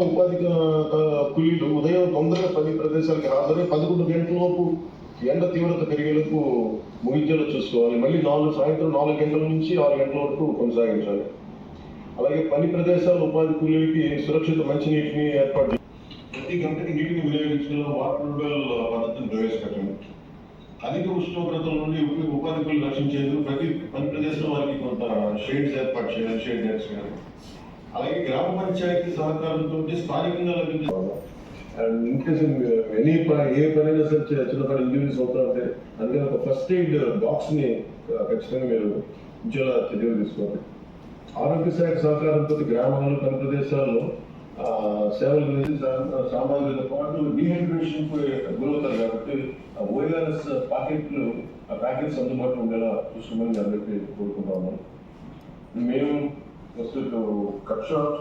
ఉపాధి కూలీలు ఉదయం తొందరగా పని ప్రదేశాలకు హాజరై 11 గంటలలోపు ఎండ తీవ్రత పెరిగేందుకు ముగించేలా చూసుకోవాలి. మళ్ళీ సాయంత్రం 4 గంటల నుంచి 6 గంటల వరకు కొనసాగించాలి. అలాగే పని ప్రదేశాల ఉపాధి కూలీలకి సురక్షిత మంచినీటిని ఏర్పాటు చేయాలి. ప్రతి గంటకి నీటిని వినియోగించడంలో వాటర్ బెల్ పద్ధతిని ప్రవేశపెట్టండి. అధిక ఉష్ణోగ్రతల నుండి ఉపాధి కూలీలు రక్షించేందుకు ప్రతి పని ప్రదేశంలో వారికి కొంత షేడ్స్ ఏర్పాటు చేయాలి, షేడ్ నెట్స్ కానీ. అలాగే గ్రామ పంచాయతీ సహకారంతో స్థానికంగా లభించే అండ్ ఇన్కేస్ ఏ పనైనా సరే చిన్నపాటి ఇంజురీస్ అవుతారంటే అందుకని ఒక ఫస్ట్ ఎయిడ్ బాక్స్ ని ఖచ్చితంగా మీరు ఉంచేలా చర్యలు తీసుకోవాలి. ఆరోగ్య శాఖ సహకారంతో గ్రామాలు పని ప్రదేశాల్లో సేవలు గురించి సామాగ్రితో పాటు డీహైడ్రేషన్ గురవుతారు కాబట్టి ఓఆర్ఎస్ ప్యాకెట్స్ అందుబాటులో ఉండేలా చూసుకోమని అందరికీ కోరుకుంటా ఉన్నాం. మేము ఫస్ట్ కట్ షాట్